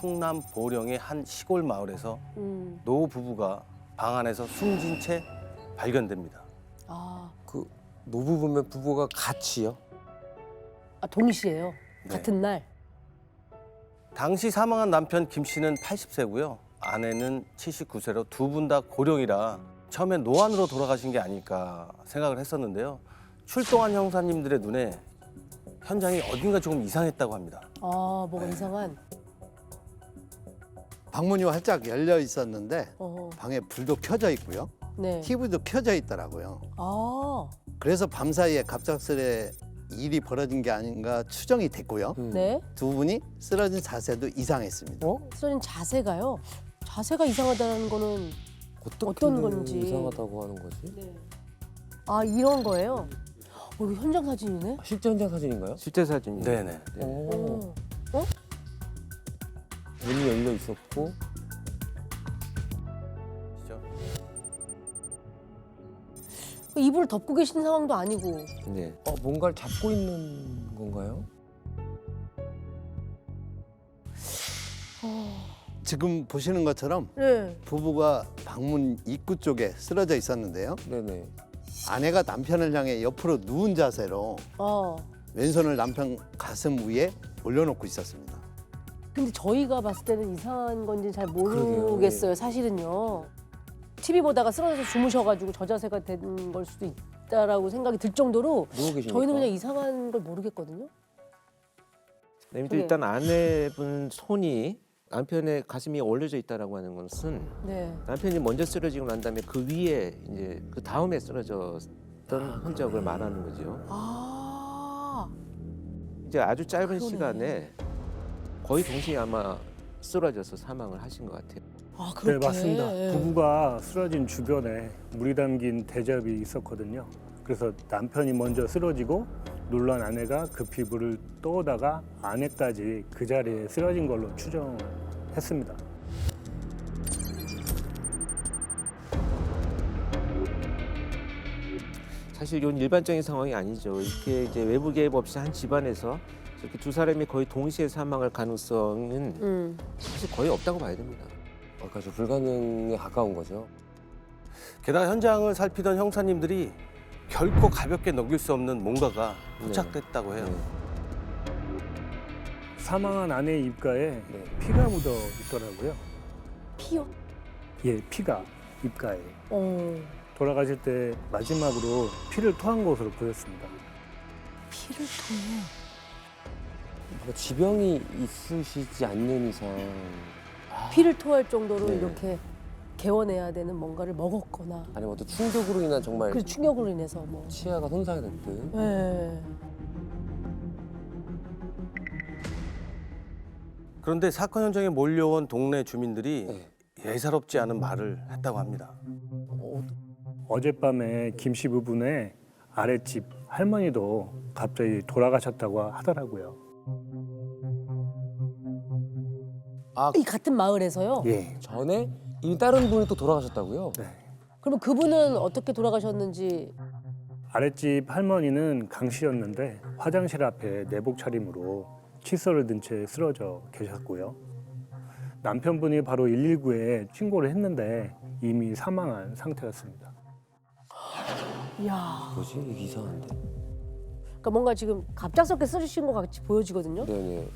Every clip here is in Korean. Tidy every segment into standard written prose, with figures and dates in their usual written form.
충남 보령의 한 시골 마을에서 노 부부가 방 안에서 숨진 채 발견됩니다. 아, 그 노부부면 부부가 같이요? 동시에요. 네. 같은 날. 당시 사망한 남편 김 씨는 80세고요. 아내는 79세로 두 분 다 고령이라 처음엔 노안으로 돌아가신 게 아닐까 생각을 했었는데요. 출동한 형사님들의 눈에 현장이 어딘가 조금 이상했다고 합니다. 아, 뭐가 이상한. 방문이 활짝 열려 있었는데 어, 방에 불도 켜져 있고요. 네. TV도 켜져 있더라고요. 아, 그래서 밤사이에 갑작스레 일이 벌어진 게 아닌가 추정이 됐고요. 네. 두 분이 쓰러진 자세도 이상했습니다. 쓰러진 자세가요. 자세가 이상하다는 거는 어떻게 어떤 건지. 이상하다고 하는 거지? 아, 이런 거예요. 이거 현장 사진이네. 실제 현장 사진인가요? 실제 사진이요. 네네. 오. 어? 문이 열려 있었고 보시죠. 이불을 덮고 계신 상황도 아니고. 네. 뭔가를 잡고 있는 건가요? 지금 보시는 것처럼 네. 부부가 방문 입구 쪽에 쓰러져 있었는데요. 네네. 아내가 남편을 향해 옆으로 누운 자세로 어. 왼손을 남편 가슴 위에 올려놓고 있었습니다. 근데 저희가 봤을 때는 이상한 건지 잘 그러게요. 모르겠어요. 사실은요. TV 보다가 쓰러져서 주무셔가지고 저 자세가 된 걸 수도 있다라고 생각이 들 정도로 누워 계시니까. 저희는 그냥 이상한 걸 모르겠거든요. 네, 그게- 일단 아내분 손이 남편의 가슴이 올려져 있다라고 하는 것은 네. 남편이 먼저 쓰러지고 난 다음에 그 위에 이제 그 다음에 쓰러졌던 흔적을 말하는 거죠. 아. 이제 아주 짧은 그러네. 시간에 거의 동시에 아마 쓰러져서 사망을 하신 것 같아요. 아, 네, 그렇게. 맞습니다. 예. 부부가 쓰러진 주변에 물이 담긴 대접이 있었거든요. 그래서 남편이 먼저 쓰러지고 놀란 아내가 급히 물을 떠오다가 아내까지 그 자리에 쓰러진 걸로 추정을 했습니다. 사실 이건 일반적인 상황이 아니죠. 이렇게 이제 외부 개입 없이 한 집안에서 이렇게 두 사람이 거의 동시에 사망할 가능성은 사실 거의 없다고 봐야 됩니다. 그러니까 불가능에 가까운 거죠. 게다가 현장을 살피던 형사님들이 결코 가볍게 넘길 수 없는 뭔가가 포착됐다고 해요. 네. 사망한 아내의 입가에 네. 피가 묻어 있더라고요. 피요? 예, 피가 입가에. 어. 돌아가실 때 마지막으로 피를 토한 것으로 보였습니다. 피를 토해. 뭔가 지병이 있으시지 않는 이상 피를 토할 정도로 네. 이렇게 개원해야 되는 뭔가를 먹었거나 아니면 어떤 충격으로 인한 정말 그 충격으로 인해서 뭐. 치아가 손상이 됐든 네. 그런데 사건 현장에 몰려온 동네 주민들이 네. 예사롭지 않은 말을 했다고 합니다. 어젯밤에 김 씨 부부네 아랫집 할머니도 갑자기 돌아가셨다고 하더라고요. 이 같은 마을에서요? 예. 전에 이미 다른 분이 또 돌아가셨다고요? 네. 그러면 그분은 어떻게 돌아가셨는지. 아랫집 할머니는 강 씨였는데 화장실 앞에 내복 차림으로 칫솔을 든 채 쓰러져 계셨고요. 남편분이 바로 119에 신고를 했는데 이미 사망한 상태였습니다. 이야. 뭐지? 이게 이상한데. 그러니까 뭔가 지금 갑작스럽게 쓰러지신 것 같이 보여지거든요. 네네.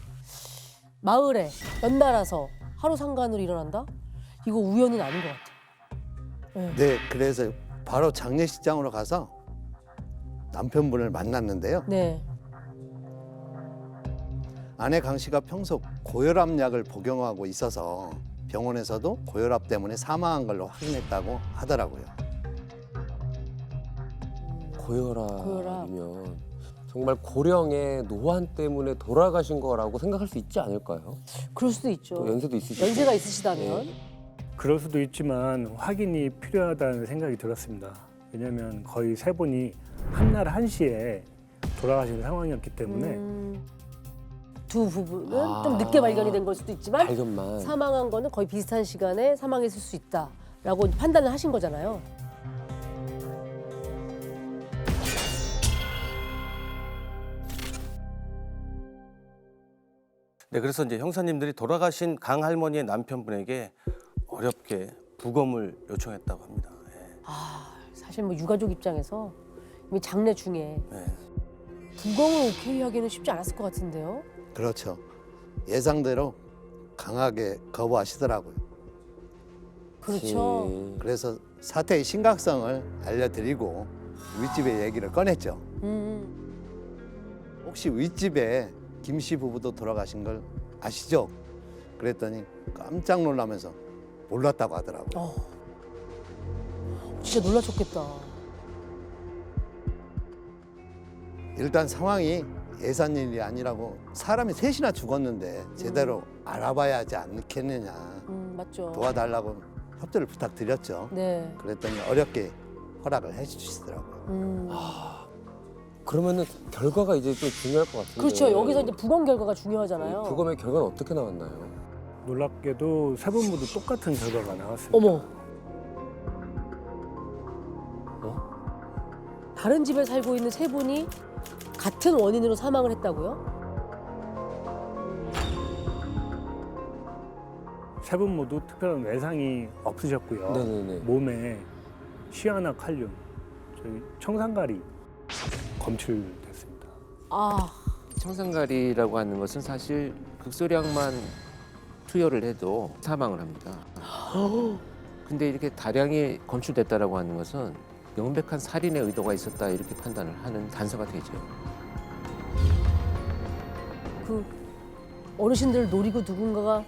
마을에 연달아서 하루 상간으로 일어난다? 이거 우연은 아닌 것 같아요. 네, 그래서 바로 장례식장으로 가서 남편분을 만났는데요. 네. 아내 강 씨가 평소 고혈압 약을 복용하고 있어서 병원에서도 고혈압 때문에 사망한 걸로 확인했다고 하더라고요. 고혈압이면 정말 고령의 노안 때문에 돌아가신 거라고 생각할 수 있지 않을까요? 그럴 수도 있죠. 또 연세도 있으시고. 연세가 있으시다면. 네. 그럴 수도 있지만 확인이 필요하다는 생각이 들었습니다. 왜냐하면 거의 세 분이 한날 한시에 돌아가신 상황이었기 때문에 두 부부는 아. 좀 늦게 발견이 된 걸 수도 있지만 발견만. 사망한 거는 거의 비슷한 시간에 사망했을 수 있다라고 판단을 하신 거잖아요. 네, 그래서 이제 형사님들이 돌아가신 강 할머니의 남편분에게 어렵게 부검을 요청했다고 합니다. 예. 사실 뭐 유가족 입장에서 이미 장례 중에 네. 부검을 오케이 하기는 쉽지 않았을 것 같은데요. 그렇죠. 예상대로 강하게 거부하시더라고요. 그렇죠. 그래서 사태의 심각성을 알려드리고 윗집의 얘기를 꺼냈죠. 혹시 윗집에 김 씨 부부도 돌아가신 걸 아시죠? 그랬더니 깜짝 놀라면서 몰랐다고 하더라고요. 진짜 놀라셨겠다. 일단 상황이 예산 일이 아니라고 사람이 셋이나 죽었는데 제대로 알아봐야 하지 않겠느냐. 맞죠. 도와달라고 협조를 부탁드렸죠. 네. 그랬더니 어렵게 허락을 해주시더라고요. 그러면은 결과가 이제 좀 중요할 것 같은데. 그렇죠. 여기서 이제 부검 결과가 중요하잖아요. 부검의 결과는 어떻게 나왔나요? 놀랍게도 세 분 모두 똑같은 결과가 나왔습니다. 어머. 다른 집에 살고 있는 세 분이 같은 원인으로 사망을 했다고요? 세 분 모두 특별한 외상이 없으셨고요. 네네네. 몸에 시아나 칼륨, 저희 청산가리 검출됐습니다. 아, 청산가리라고 하는 것은 사실 극소량만 투여를 해도 사망을 합니다. 근데 이렇게 다량이 검출됐다라고 하는 것은 명백한 살인의 의도가 있었다 이렇게 판단을 하는 단서가 되죠. 그 어르신들 노리고 누군가가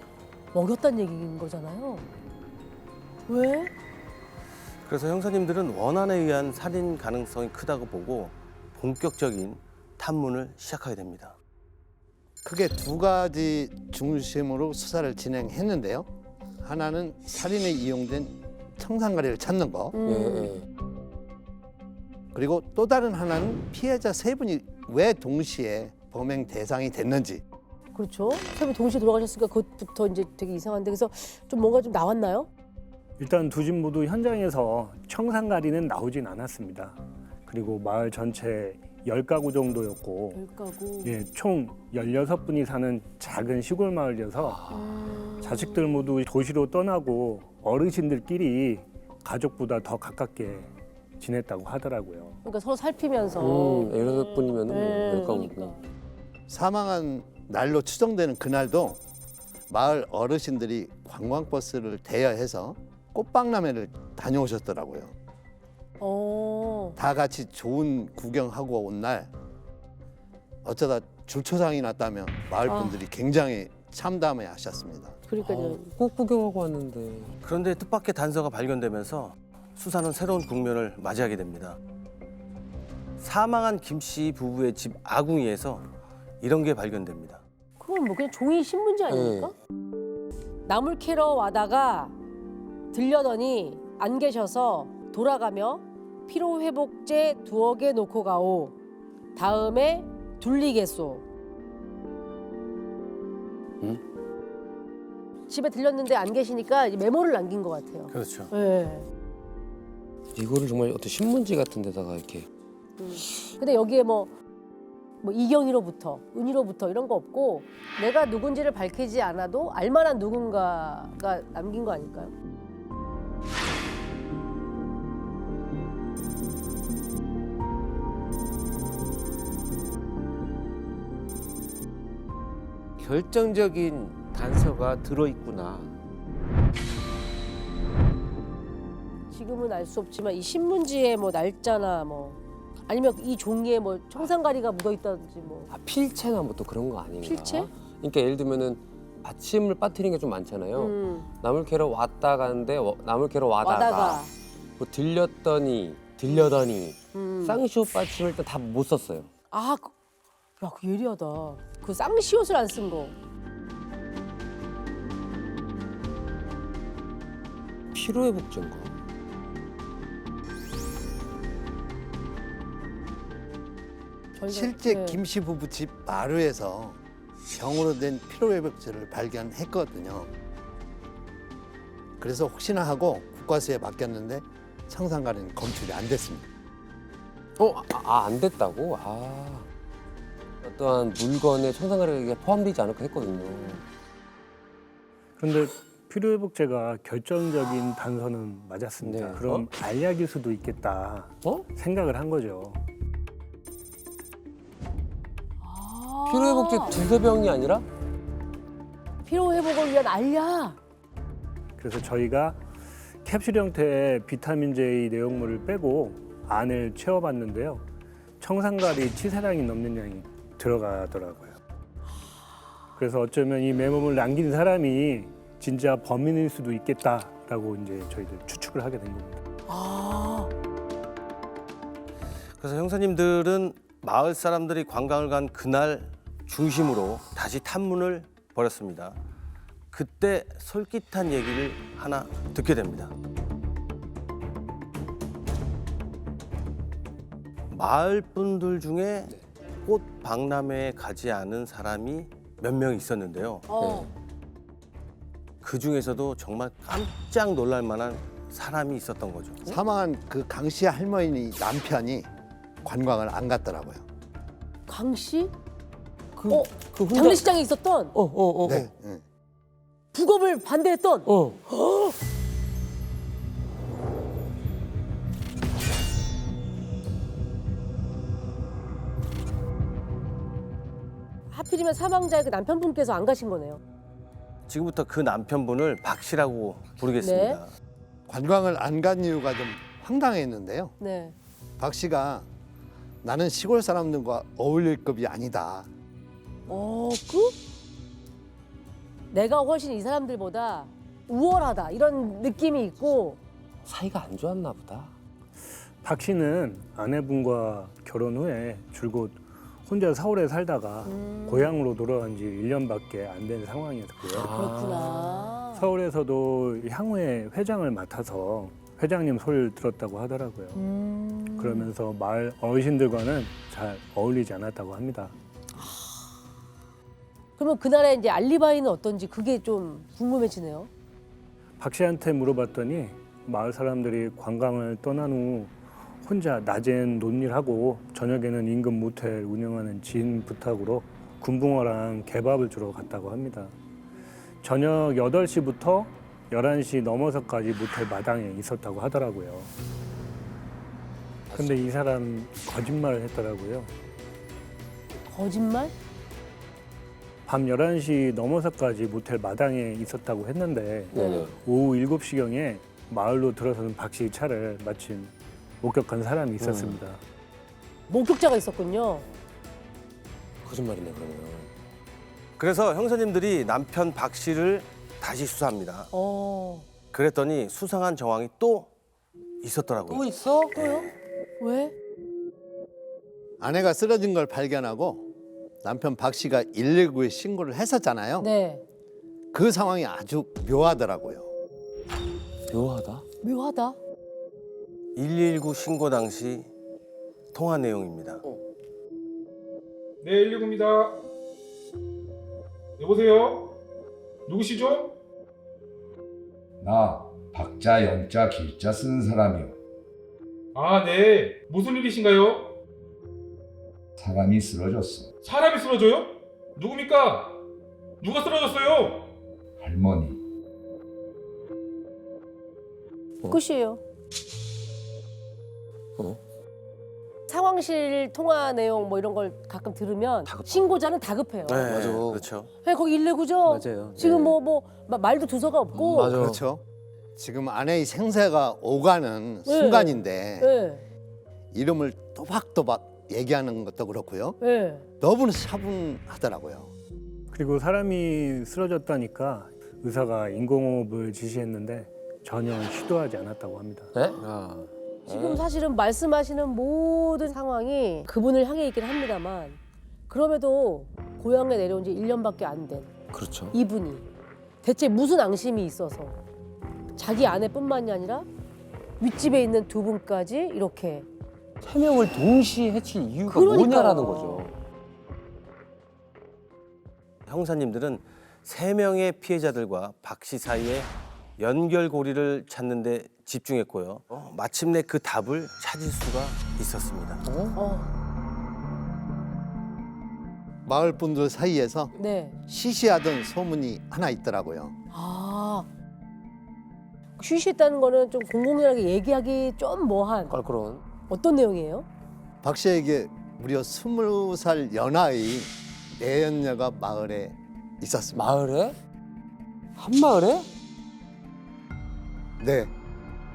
먹였다는 얘기인 거잖아요. 왜? 그래서 형사님들은 원한에 의한 살인 가능성이 크다고 보고 본격적인 탐문을 시작하게 됩니다. 크게 두 가지 중심으로 수사를 진행했는데요. 하나는 살인에 이용된 청산가리를 찾는 거. 예. 그리고 또 다른 하나는 피해자 세 분이 왜 동시에 범행 대상이 됐는지. 그렇죠. 세 분 동시에 돌아가셨으니까 그것부터 이제 되게 이상한데 그래서 좀 뭔가 좀 나왔나요? 일단 두 집 모두 현장에서 청산가리는 나오진 않았습니다. 그리고 마을 전체 10가구 정도였고 열가구. 예, 총 16분이 사는 작은 시골 마을이어서 자식들 모두 도시로 떠나고 어르신들끼리 가족보다 더 가깝게 지냈다고 하더라고요. 그러니까 서로 살피면서. 16분이면은 네, 몇 가구고. 그러니까. 사망한 날로 추정되는 그날도 마을 어르신들이 관광버스를 대여해서 꽃박람회를 다녀오셨더라고요. 다 같이 좋은 구경하고 온 날 어쩌다 줄초상이 났다며 마을 분들이 굉장히 참담해 하셨습니다. 그러니까요. 꼭 구경하고 왔는데. 그런데 뜻밖의 단서가 발견되면서 수사는 새로운 국면을 맞이하게 됩니다. 사망한 김 씨 부부의 집 아궁이에서 이런 게 발견됩니다. 그건 뭐 그냥 종이 신문지 아닙니까? 나물 캐러 와다가 들려더니 안 계셔서 돌아가며 피로회복제 2개 놓고 가오. 다음에 둘리겠소. 집에 들렸는데 안 계시니까 이제 메모를 남긴 것 같아요. 그렇죠. 네. 이거를 정말 어떤 신문지 같은 데다가 이렇게. 근데 여기에 뭐 이경이로부터 은희로부터 이런 거 없고 내가 누군지를 밝히지 않아도 알만한 누군가가 남긴 거 아닐까요? 결정적인 단서가 들어있구나. 지금은 알 수 없지만 이 신문지에 뭐 날짜나 뭐 아니면 이 종이에 뭐 청산가리가 묻어 있다든지 뭐 아, 필체나 뭐 또 그런 거 아닌가? 필체? 그러니까 예를 들면은 받침을 빠뜨리는 게 좀 많잖아요. 나물 캐러 왔다 가는데 나물 캐러 와다가 뭐 들렸더니 쌍시옷 받침을 일단 다 못 썼어요. 아, 야, 그 예리하다. 그 쌍시옷을 안 쓴 거. 피로회복제인가? 저희가- 실제 네. 김 씨 부부 집 마루에서 병으로 된 피로회복제를 발견했거든요. 그래서 혹시나 하고 국과수에 맡겼는데 청산가리는 검출이 안 됐습니다. 안 됐다고? 아. 어떠한 물건의 청산가격에 포함되지 않을까 했거든요. 그런데 필요회복제가 결정적인 단서는 맞았습니다. 네. 그럼 알약일 수도 있겠다 어? 생각을 한 거죠. 피로회복제 두세 병이 아니라? 피로 회복을 위한 알약. 그래서 저희가 캡슐 형태의 비타민 J 내용물을 빼고 안을 채워봤는데요. 청산가리 치사량이 넘는 양이 들어가더라고요. 그래서 어쩌면 이 메모를 남긴 사람이 진짜 범인일 수도 있겠다라고 이제 저희들 추측을 하게 된 겁니다. 그래서 형사님들은 마을 사람들이 관광을 간 그날 중심으로 다시 탐문을 벌였습니다. 그때 솔깃한 얘기를 하나 듣게 됩니다. 마을 분들 중에 꽃 박람회에 가지 않은 사람이 몇 명 있었는데요. 그 중에서도 정말 깜짝 놀랄 만한 사람이 있었던 거죠. 사망한 그 강씨 할머니 남편이 관광을 안 갔더라고요. 강 씨? 그 혼자- 장례식장에 있었던 네. 네. 북업을 반대했던. 하필이면 사망자의 그 남편분께서 안 가신 거네요. 지금부터 그 남편분을 박 씨라고 부르겠습니다. 관광을 안 간 이유가 좀 황당했는데요. 네. 박 씨가 나는 시골 사람들과 어울릴 급이 아니다. 내가 훨씬 이 사람들보다 우월하다 이런 느낌이 있고. 사이가 안 좋았나 보다. 박 씨는 아내분과 결혼 후에 줄곧 혼자 서울에 살다가 고향으로 돌아간 지 1년밖에 안 된 상황이었고요. 그렇구나. 서울에서도 향후에 회장을 맡아서 회장님 소리를 들었다고 하더라고요. 그러면서 마을 어르신들과는 잘 어울리지 않았다고 합니다. 그러면 그날의 이제 알리바이는 어떤지 그게 좀 궁금해지네요. 박 씨한테 물어봤더니 마을 사람들이 관광을 떠난 후 혼자 낮엔 논일하고 저녁에는 인근 모텔 운영하는 지인 부탁으로 군붕어랑 개밥을 주러 갔다고 합니다. 저녁 8시부터 11시 넘어서까지 모텔 마당에 있었다고 하더라고요. 근데 이 사람 거짓말을 했더라고요. 거짓말? 밤 11시 넘어서까지 모텔 마당에 있었다고 했는데 네네. 오후 7시경에 마을로 들어서는 박 씨 차를 마침 목격한 사람이 있었습니다. 목격자가 있었군요. 거짓말이네 그러면. 그래서 형사님들이 남편 박 씨를 다시 수사합니다. 그랬더니 수상한 정황이 또 있었더라고요. 또 있어? 또요? 왜? 아내가 쓰러진 걸 발견하고 남편 박 씨가 119에 신고를 했었잖아요. 네. 그 상황이 아주 묘하더라고요. 묘하다. 묘하다. 119 신고 당시 통화 내용입니다. 네, 119입니다. 여보세요? 누구시죠? 나 박자, 영자, 길자 쓰는 사람이요. 아, 네. 무슨 일이신가요? 사람이 쓰러졌어. 사람이 쓰러져요? 누굽니까? 누가 쓰러졌어요? 할머니. 끝이에요. 상황실 통화 내용 뭐 이런 걸 가끔 들으면 신고자는 다급해요. 네, 맞아. 그렇죠. 거기 119죠? 맞아요. 지금 네. 말도 두서가 없고. 맞아. 그렇죠. 지금 아내의 생사가 오가는 순간인데 네. 이름을 또박또박 얘기하는 것도 그렇고요. 네. 너무나 차분하더라고요. 그리고 사람이 쓰러졌다니까 의사가 인공호흡을 지시했는데 전혀 시도하지 않았다고 합니다. 네? 지금 사실은 말씀하시는 모든 상황이 그분을 향해 있긴 합니다만 그럼에도 고향에 내려온 지 1년밖에 안 된 그렇죠. 이분이 대체 무슨 앙심이 있어서 자기 아내뿐만이 아니라 윗집에 있는 두 분까지 이렇게. 세 명을 동시에 해칠 이유가 그러니까요. 뭐냐라는 거죠. 형사님들은 3명의 피해자들과 박 씨 사이에 연결고리를 찾는 데 집중했고요. 마침내 그 답을 찾을 수가 있었습니다. 마을 분들 사이에서 네. 시시하던 소문이 하나 있더라고요. 아. 쉬쉬했다는 거는 좀 공공연하게 얘기하기 좀 뭐한 껄끄러운. 어떤 내용이에요? 박 씨에게 무려 20살 연하의 내연녀가 마을에 있었습니다. 마을에? 한 마을에? 네,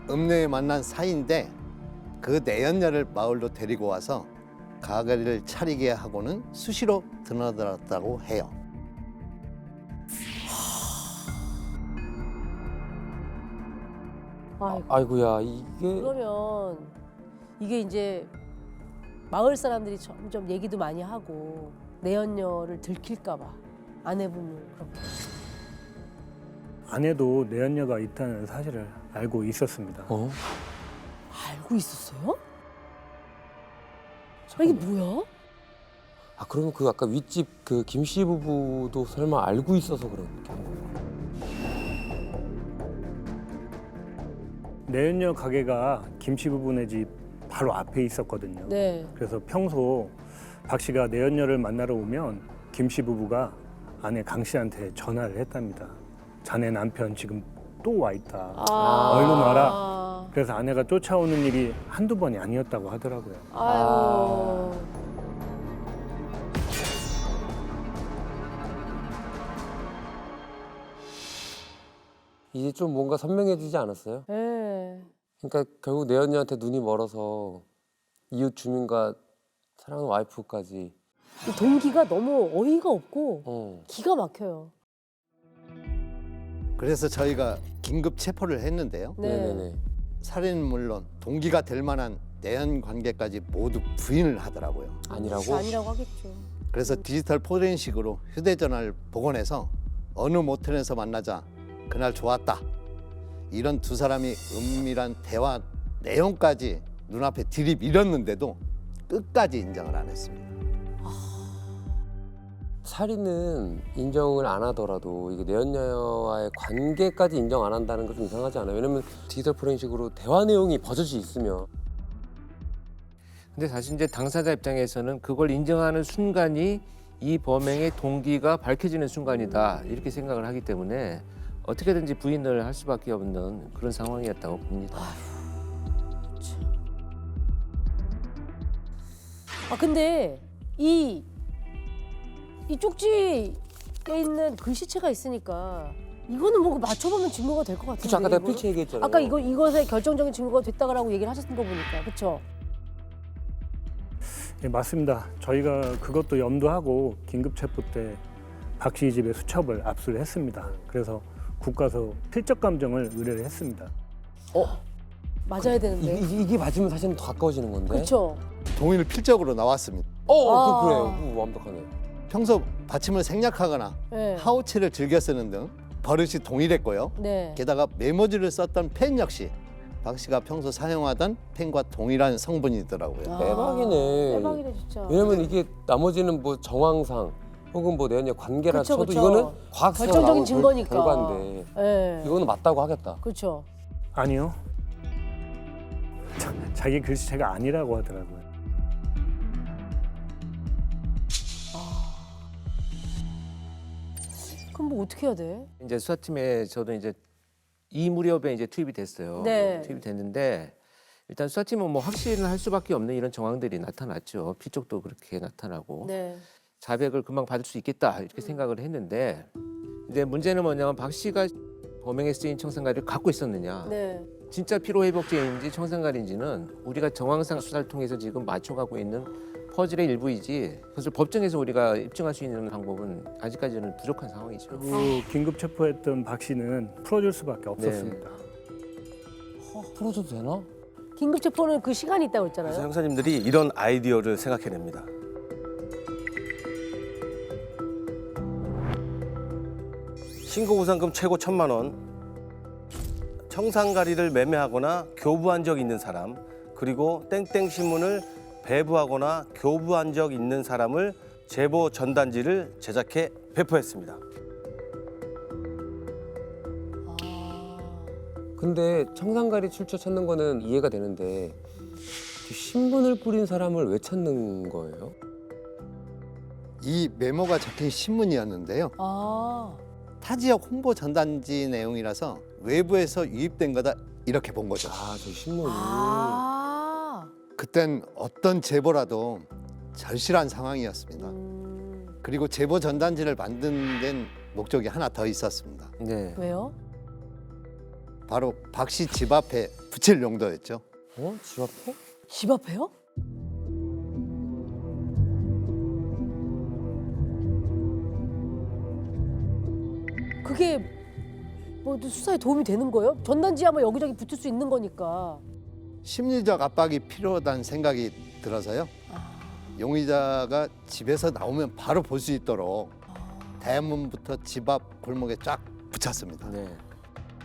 읍내에 만난 사이인데 그 내연녀를 마을로 데리고 와서 가게를 차리게 하고는 수시로 드나들었다고 해요. 아이고. 아이고야 이게 그러면 이게 이제 마을 사람들이 점점 얘기도 많이 하고 내연녀를 들킬까 봐 아내분을 그렇게. 아내도 내연녀가 있다는 사실을 알고 있었습니다. 어? 알고 있었어요? 아, 이게 뭐야? 아 그러면 그 아까 윗집 그 김씨 부부도 설마 알고 있어서 그런 게 내연녀 가게가 김씨 부부네 집 바로 앞에 있었거든요. 네. 그래서 평소 박 씨가 내연녀를 만나러 오면 김씨 부부가 아내 강 씨한테 전화를 했답니다. 자네 남편 지금 또 와 있다. 얼른 와라. 그래서 아내가 쫓아오는 일이 한두 번이 아니었다고 하더라고요. 아유. 이제 좀 뭔가 선명해지지 않았어요? 네. 그러니까 결국 내연녀한테 눈이 멀어서 이웃 주민과 사랑하는 와이프까지 이 동기가 너무 어이가 없고 기가 막혀요. 그래서 저희가 긴급 체포를 했는데요. 네. 네네네. 살인은 물론 동기가 될 만한 내연 관계까지 모두 부인을 하더라고요. 아니라고? 아니라고 하겠죠. 그래서 디지털 포렌식으로 휴대전화를 복원해서 어느 모텔에서 만나자 그날 좋았다. 이런 두 사람이 은밀한 대화 내용까지 눈앞에 들이밀었는데도 끝까지 인정을 안 했습니다. 살인은 인정을 안 하더라도 이게 내연녀와의 관계까지 인정 안 한다는 건 좀 이상하지 않아요? 왜냐면 디지털 포렌식으로 대화 내용이 버젓이 있으면 근데 사실 이제 당사자 입장에서는 그걸 인정하는 순간이 이 범행의 동기가 밝혀지는 순간이다 이렇게 생각을 하기 때문에 어떻게든지 부인을 할 수밖에 없는 그런 상황이었다고 봅니다. 아 근데 이 쪽지에 있는 글씨체가 있으니까 이거는 뭐 맞춰보면 증거가 될 것 같은데. 그쵸 아까 내가 이거는? 필치 얘기했잖아요. 아까 이것의 결정적인 증거가 됐다라고 얘기를 하셨던 거 보니까 그렇죠. 예, 맞습니다. 저희가 그것도 염두하고 긴급 체포 때 박 씨 집에 수첩을 압수를 했습니다. 그래서 국가서 필적 감정을 의뢰를 했습니다. 맞아야 되는데. 이게 맞으면 사실은 더 가까워지는 건데. 그렇죠. 동의를 필적으로 나왔습니다. 아. 그래요. 완벽하네. 평소 받침을 생략하거나 네. 하우치를 즐겨 쓰는 등 버릇이 동일했고요. 네. 게다가 메모지를 썼던 펜 역시 박 씨가 평소 사용하던 펜과 동일한 성분이더라고요. 아, 대박이네. 대박이네 진짜. 왜냐면 이게 나머지는 뭐 정황상 혹은 뭐 내연녀 관계라 그쵸, 쳐도 그쵸. 이거는 과학상 결정적인 증거니까. 결과인데 네. 이거는 맞다고 하겠다. 그렇죠. 아니요. 자기 글씨체가 아니라고 하더라고요. 그럼 뭐 어떻게 해야 돼? 이제 수사팀에 저도 이제 이 무렵에 이제 투입이 됐어요. 네. 투입이 됐는데 일단 수사팀은 뭐 확신을 할 수밖에 없는 이런 정황들이 나타났죠. 피쪽도 그렇게 나타나고 네. 자백을 금방 받을 수 있겠다 이렇게 생각을 했는데 이제 문제는 뭐냐면 박 씨가 범행에 쓰인 청산가리를 갖고 있었느냐. 네. 진짜 피로회복제인지 청산가리인지는 우리가 정황상 수사를 통해서 지금 맞춰가고 있는 퍼즐의 일부이지 그것을 법정에서 우리가 입증할 수 있는 방법은 아직까지는 부족한 상황이죠. 그리고 긴급 체포했던 박 씨는 풀어줄 수밖에 없었습니다. 풀어줘도 되나? 긴급 체포는 그 시간이 있다고 그래서 했잖아요. 형사님들이 이런 아이디어를 생각해냅니다. 신고보상금 최고 1,000만 원, 청산가리를 매매하거나 교부한 적 있는 사람, 그리고 땡땡 신문을 배부하거나 교부한 적 있는 사람을 제보 전단지를 제작해 배포했습니다. 근데 청산가리 출처 찾는 거는 이해가 되는데 신문을 뿌린 사람을 왜 찾는 거예요? 이 메모가 적힌 신문이었는데요. 아, 타 지역 홍보 전단지 내용이라서 외부에서 유입된 거다 이렇게 본 거죠. 아, 저 신문이. 아, 그땐 어떤 제보라도 절실한 상황이었습니다. 그리고 제보 전단지를 만든 데는 목적이 하나 더 있었습니다. 네. 왜요? 바로 박 씨 집 앞에 붙일 용도였죠. 어? 집 앞에? 집 앞에요? 그게 뭐 수사에 도움이 되는 거예요? 전단지야 뭐 여기저기 붙을 수 있는 거니까. 심리적 압박이 필요하다는 생각이 들어서요. 용의자가 집에서 나오면 바로 볼 수 있도록 대문부터 집 앞 골목에 쫙 붙였습니다. 네.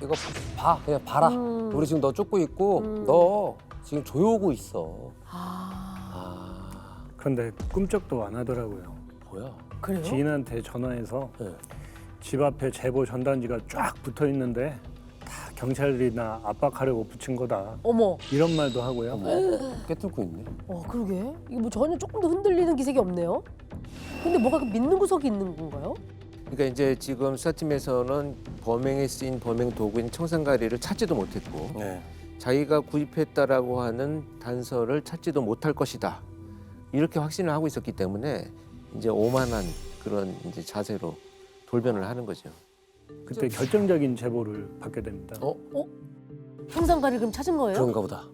이거 봐. 그냥 봐라. 우리 지금 너 쫓고 있고 너 지금 조여오고 있어. 아, 그런데 꿈쩍도 안 하더라고요. 뭐야? 그래요? 지인한테 전화해서 네. 집 앞에 제보 전단지가 쫙 붙어 있는데 다 경찰이나 압박하려고 붙인 거다. 어머, 이런 말도 하고요. 깨뚫고 있네. 그러게. 이게 뭐 전혀 조금 더 흔들리는 기색이 없네요. 근데 뭐가 그 믿는 구석이 있는 건가요? 그러니까 이제 지금 수사팀에서는 범행에 쓰인 범행 도구인 청산가리를 찾지도 못했고 네. 자기가 구입했다라고 하는 단서를 찾지도 못할 것이다. 이렇게 확신을 하고 있었기 때문에 이제 오만한 그런 이제 자세로 돌변을 하는 거죠. 그때 결정적인 제보를 받게 됩니다. 청산가리를 그럼 찾은 거예요? 그런가 보다.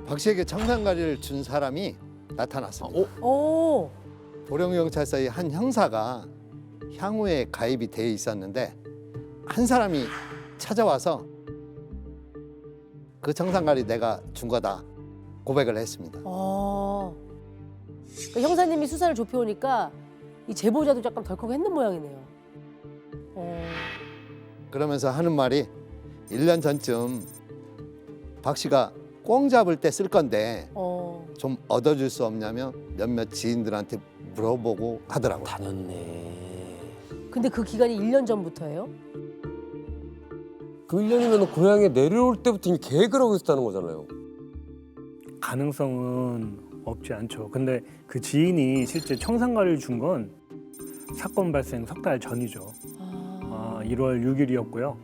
박 씨에게 청산가리를 준 사람이 나타났습니다. 오, 보령경찰서의 한 형사가 향후에 가입이 돼 있었는데 한 사람이 찾아와서 그 청산가리 내가 준 거다 고백을 했습니다. 그러니까 형사님이 수사를 좁혀오니까 이 제보자도 약간 덜컥했는 모양이네요. 그러면서 하는 말이 1년 전쯤 박 씨가 꽁 잡을 때 쓸 건데 좀 얻어줄 수 없냐며 몇몇 지인들한테 물어보고 하더라고요. 다녔네. 근데 그 기간이 1년 전부터예요? 그 1년이면 고향에 내려올 때부터 이미 계획을 하고 있었다는 거잖아요. 가능성은 없지 않죠. 근데 그 지인이 실제 청산가리를 준 건 사건 발생 석 달 전이죠. 1월 6일이었고요.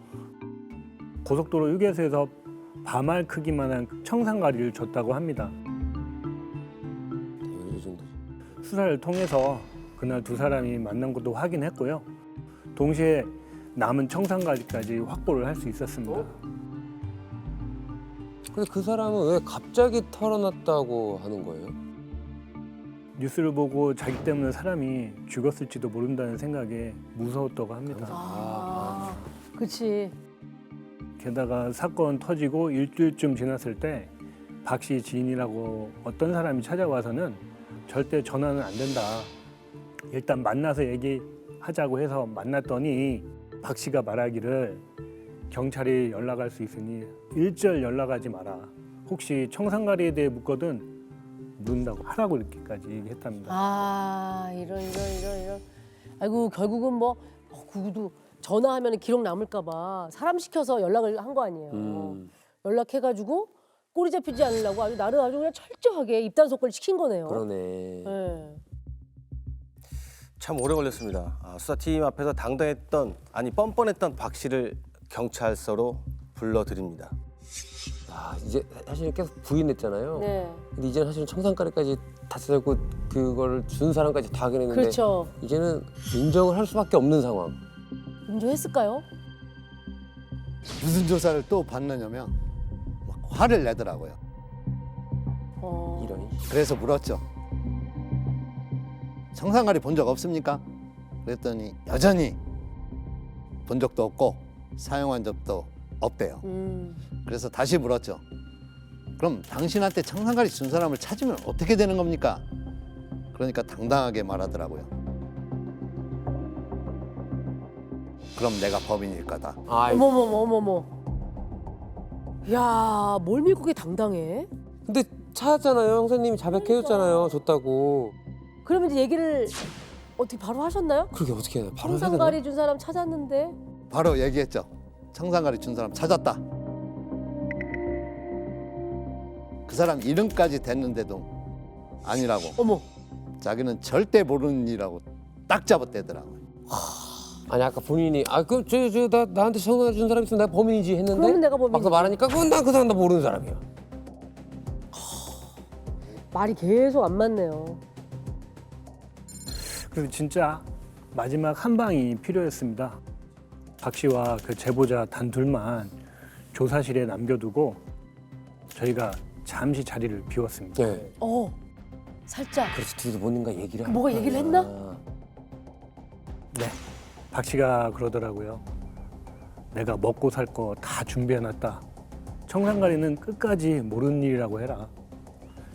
고속도로 휴게소에서 밤알 크기만한 청산가리를 줬다고 합니다. 수사를 통해서 그날 두 사람이 만난 것도 확인했고요. 동시에 남은 청산가리까지 확보를 할 수 있었습니다. 근데 그 사람은 왜 갑자기 털어놨다고 하는 거예요? 뉴스를 보고 자기 때문에 사람이 죽었을지도 모른다는 생각에 무서웠다고 합니다. 그렇지. 게다가 사건 터지고 일주일쯤 지났을 때 박 씨 지인이라고 어떤 사람이 찾아와서는 절대 전화는 안 된다. 일단 만나서 얘기하자고 해서 만났더니 박 씨가 말하기를 경찰이 연락할 수 있으니 일절 연락하지 마라. 혹시 청산가리에 대해 묻거든 묻는다고 하라고 이렇게까지 얘기했답니다. 이런. 아이고 결국은 뭐 그것도 전화하면 기록 남을까 봐 사람 시켜서 연락을 한 거 아니에요. 연락해가지고 꼬리 잡히지 않으려고 나를 아주 그냥 철저하게 입단속을 시킨 거네요. 그러네. 네. 참 오래 걸렸습니다. 수사팀 앞에서 당당했던 아니 뻔뻔했던 박 씨를 경찰서로 불러드립니다. 이제 사실은 계속 부인했잖아요. 네. 근데 이제는 사실은 청산가리까지 다 쓰고 그거를 준 사람까지 다 확인했는데 그렇죠. 이제는 인정을 할 수밖에 없는 상황. 인정했을까요? 무슨 조사를 또 받느냐면 막 화를 내더라고요. 이러니? 그래서 물었죠. 청산가리 본 적 없습니까? 그랬더니 여전히 본 적도 없고 사용한 적도 없대요. 그래서 다시 물었죠. 그럼 당신한테 청산가리 준 사람을 찾으면 어떻게 되는 겁니까? 그러니까 당당하게 말하더라고요. 그럼 내가 범인일 거다. 어머머머머머. 야, 뭘 믿고 그게 당당해? 근데 찾았잖아요. 형사님이 자백해줬잖아요. 줬다고. 그러면 이제 얘기를 어떻게 바로 하셨나요? 그렇게 어떻게 해야 돼? 바로 해야 되나? 청산가리 준 사람 찾았는데. 바로 얘기했죠. 청산가리 준 사람 찾았다. 그 사람 이름까지 됐는데도 아니라고. 어머. 자기는 절대 모르는 일이라고 딱 잡아떼더라고요. 아니 아까 본인이 나한테 전화 준 사람 있으면 내가 범인이지 했는데 그러면 내가 범인이지. 막상 말하니까 그건 난 그 사람 나 모르는 사람이야. 말이 계속 안 맞네요. 그래서 진짜 마지막 한 방이 필요했습니다. 박 씨와 그 제보자 단 둘만 조사실에 남겨두고 저희가 잠시 자리를 비웠습니다. 네. 살짝. 그래서 둘이서 뭔가 얘기를 뭐가 할 얘기를 거야. 했나? 네, 박 씨가 그러더라고요. 내가 먹고 살 거 다 준비해놨다. 청산가리는 끝까지 모르는 일이라고 해라.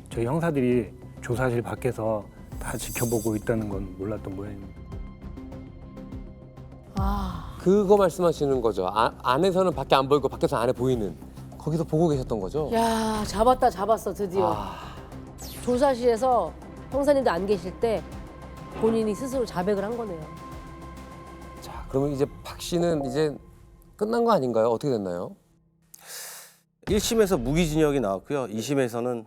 저희 형사들이 조사실 밖에서 다 지켜보고 있다는 건 몰랐던 모양입니다. 그거 말씀하시는 거죠. 안에서는 밖에 안 보이고 밖에서 안에 보이는. 거기서 보고 계셨던 거죠. 야, 잡았어 드디어. 조사실에서 형사님도 안 계실 때 본인이 스스로 자백을 한 거네요. 자, 그러면 이제 박 씨는 이제 끝난 거 아닌가요? 어떻게 됐나요? 1심에서 무기징역이 나왔고요. 2심에서는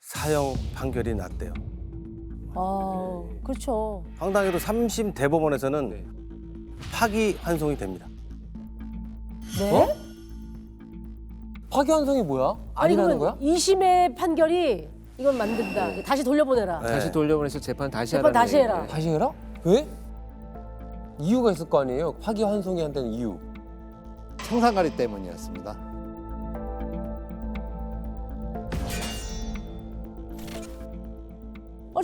사형 판결이 났대요. 그렇죠. 황당히도 3심 대법원에서는 파기환송이 됩니다. 네? 파기환송이 뭐야? 아니 아니라는 그러면 거야? 2심의 판결이 이건 만든다. 다시 돌려보내라. 네. 다시 돌려보내서 재판 다시 재판 하라는 다시 해라. 얘기네. 다시 해라? 왜? 이유가 있을 거 아니에요? 파기환송이 한다는 이유. 청산가리 때문이었습니다.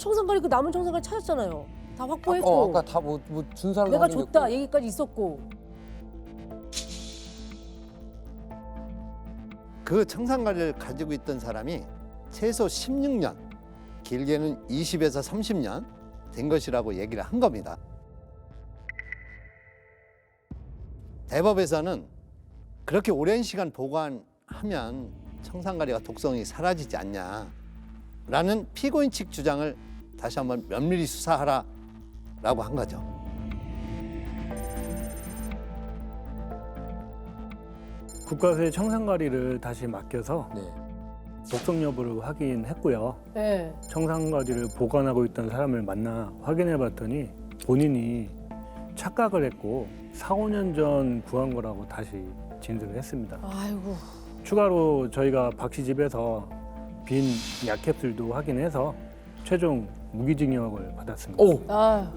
청산가리 그 남은 청산가리 찾았잖아요. 다 확보했고. 아까 다 뭐 준 사람 내가 줬다 얘기까지 있었고. 그 청산가리를 가지고 있던 사람이 최소 16년, 길게는 20에서 30년 된 것이라고 얘기를 한 겁니다. 대법에서는 그렇게 오랜 시간 보관하면 청산가리가 독성이 사라지지 않냐라는 피고인 측 주장을 다시 한번 면밀히 수사하라라고 한 거죠. 국과수의 청산가리를 다시 맡겨서 네. 독성 여부를 확인했고요. 네. 청산가리를 보관하고 있던 사람을 만나 확인해봤더니 본인이 착각을 했고 4, 5년 전 구한 거라고 다시 진술을 했습니다. 아이고. 추가로 저희가 박 씨 집에서 빈 약캡슐도 확인해서 최종 무기징역을 받았습니다. 오! 아.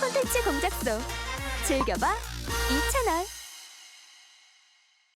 콘텐츠 공작소 즐겨봐 이채널.